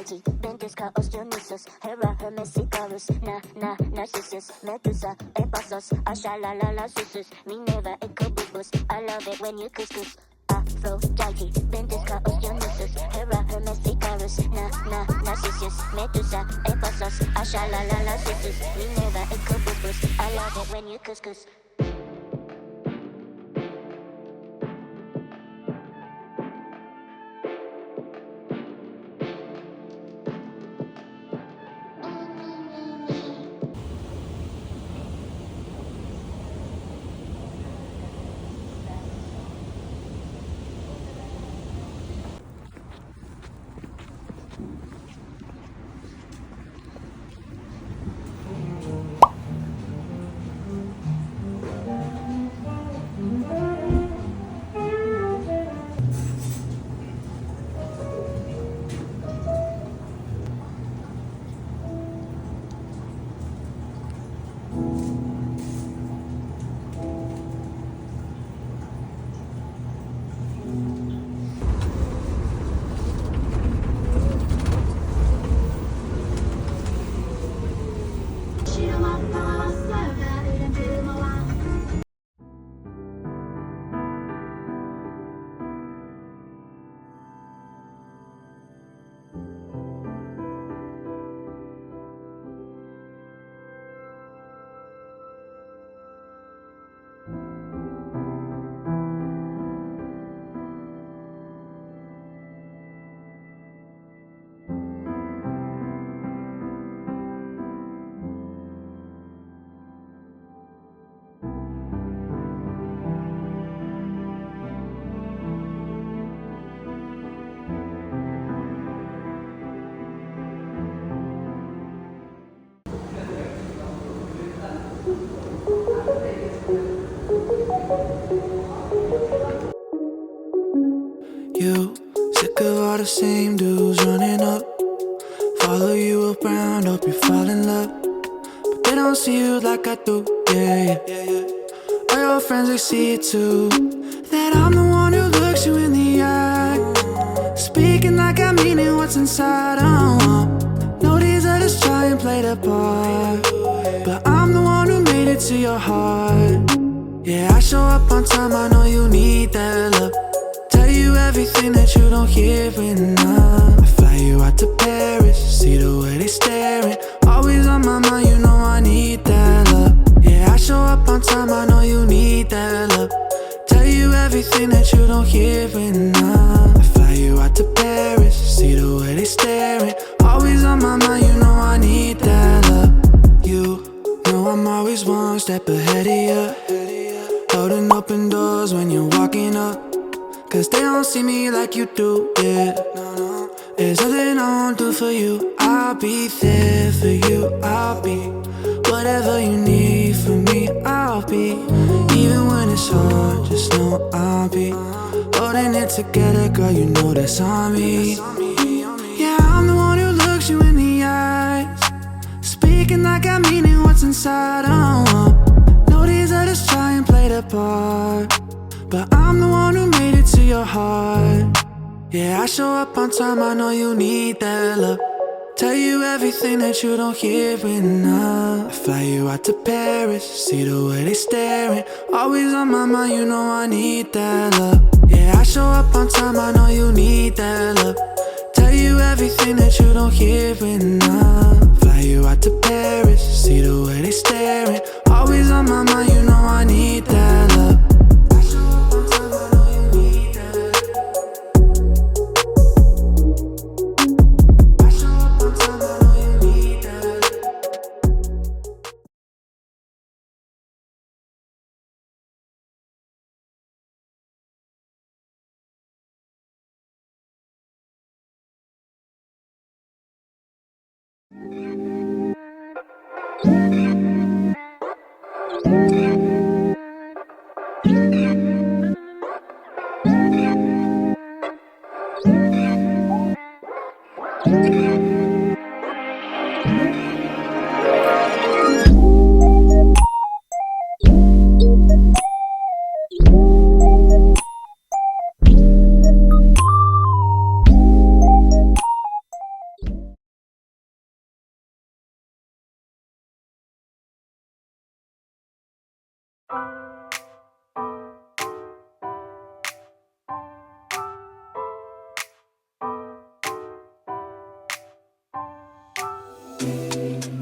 Aphrodite, Ventus, Chaos, Dionysus, Hera, Hermes, Icarus, Narcissus, Medusa, Ephasos, Ashalalala, Susus, Minerva, Ichabubus. I love it when you couscous. Aphrodite, Ventus, Chaos, Dionysus, Hera, Hermes, Icarus, Narcissus, Medusa, Ephasos, Ashalalala, Susus, Minerva, Ichabubus. I love it when you couscous. You, sick of all the same dudes running up. Follow you around, hope you fall in love. But they don't see you like I do, yeah. All your friends, they see it too. That I'm the one who looks you in the eye, speaking like I mean it, what's inside. No, these others try and play the part, but I'm the one who made it to your heart. Yeah, I show up on time, I know you need that love. Tell you everything that you don't hear enough. I fly you out to Paris, see the way they staring. Always on my mind, you know I need that love. Yeah, I show up on time, I know you need that love. Tell you everything that you don't hear enough. I fly you out to Paris, see the way they staring. Always on my mind, you know I need that love. You know I'm always one step ahead of you, holding open doors when you're walking up. Cause they don't see me like you do, yeah. There's nothing I won't do for you. I'll be there for you. I'll be whatever you need from me. I'll be, even when it's hard, just know I'll be holding it together, girl, you know that's on me. Yeah, I'm the one who looks you in the eyes, speaking like I mean it, what's inside. No, these others try and play the part, but I'm the one who made it to your heart. Yeah, I show up on time, I know you need that love. Tell you everything that you don't hear enough. I fly you out to Paris, see the way they staring. Always on my mind, you know I need that love. Yeah, I show up on time, I know you need that love. Tell you everything that you don't hear enough. Fly you out to Paris, see the way they staring. Always on my mind, you know I need that love.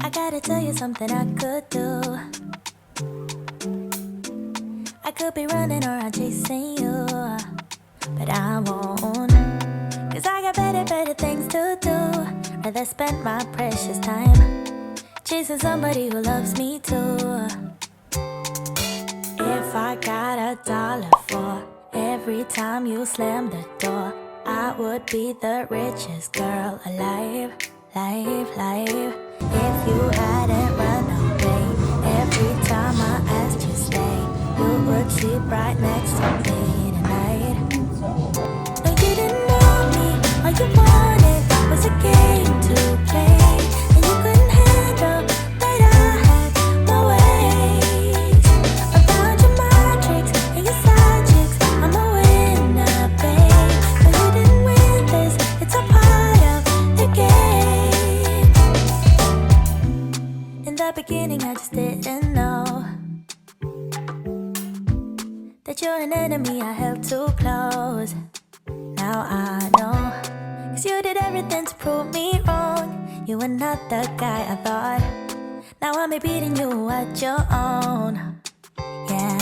I gotta tell you something I could do. I could be running around chasing you, but I won't. Cause I got better things to do. Rather spend my precious time chasing somebody who loves me too. If I got $1 for every time you slam the door, I would be the richest girl alive, live. If you hadn't run away every time I asked you stay, you would sleep right next to me tonight. No, you didn't want me, all you wanted was a game to play, and you couldn't handle that I had my ways. Around your mind tricks and your side chicks, I'm a winner, babe. But you didn't win this, it's a part of the game. In the beginning I just didn't know that you're an enemy I held too close. Now I know, cause you did everything to prove me wrong. You were not the guy I thought. Now I'm beating you at your own. Yeah.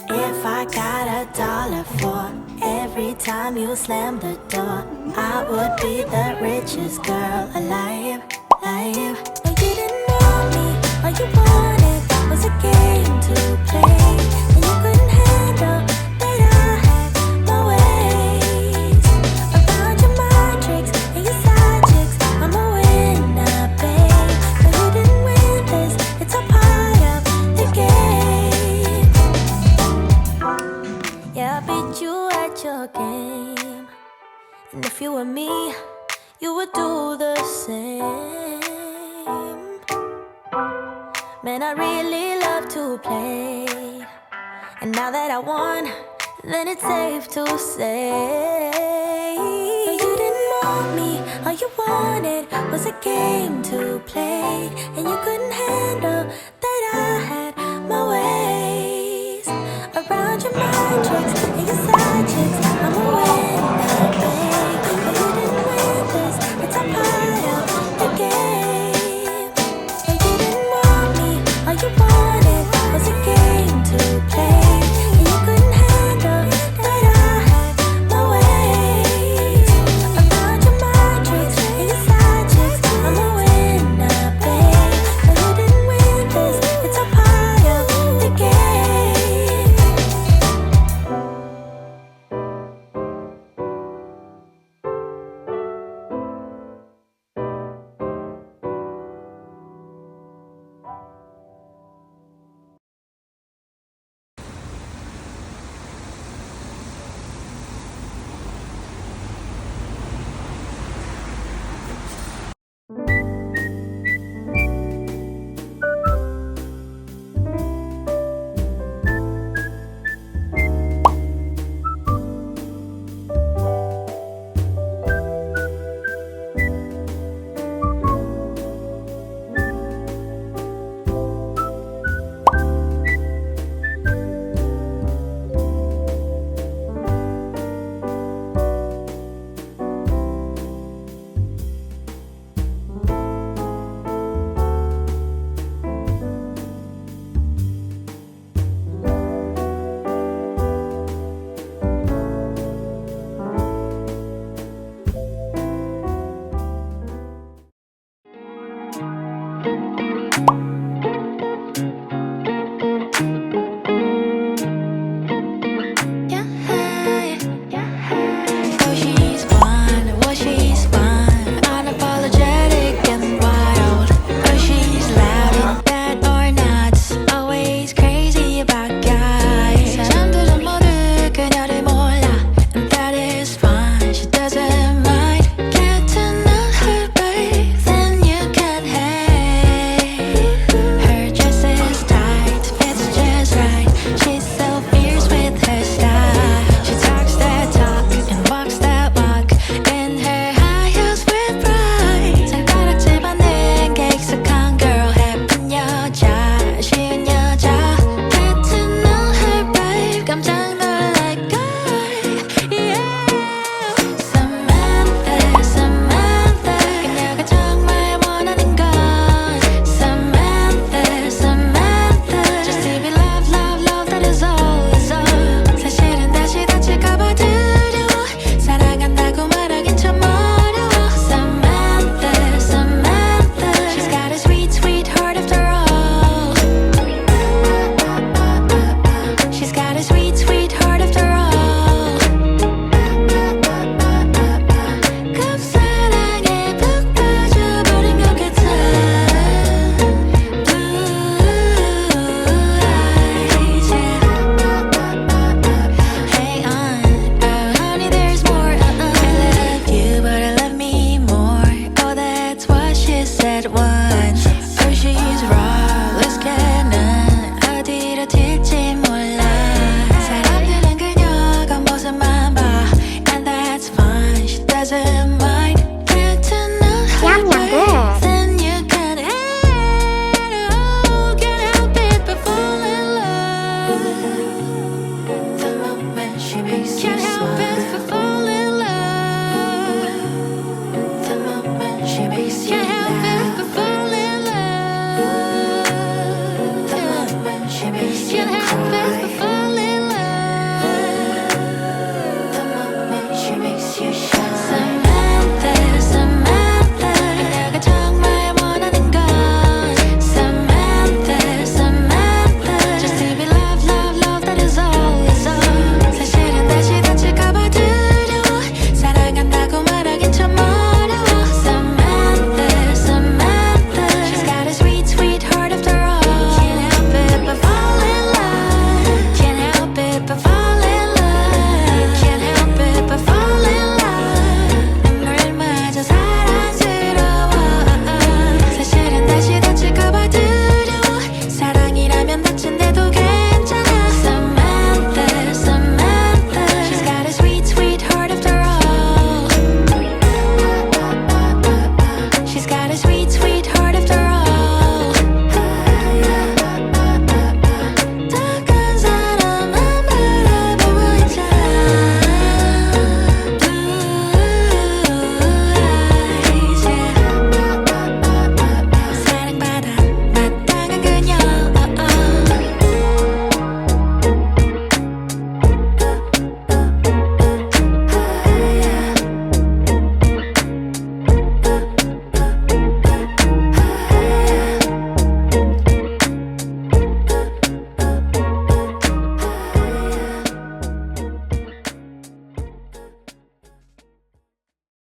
If I got $1 for every time you slam the door, I would be the richest girl alive, live. No, you didn't want me, all you wanted was a game to play, and you couldn't handle that I had my ways. Around your mind tricks and your side chicks, I'm a winner, babe. But you didn't win this, it's a part of the game. Yeah, I beat you at your game, and if you were me, you would do the same. Man, I really love to play, and now that I won, then it's safe to say, no, you didn't want me, all you wanted was a game to play, and you couldn't handle that I had my ways. Around your mind tricks and your side chicks, I'm a winner, babe. But you didn't win this, it's a part of the game. No, you didn't want me, all you wanted was a game to play, and you couldn't handle that I had my ways. Around your mind tricks and your side chicks, I'm a winner, babe. But you didn't win this, it's a part of the game. said what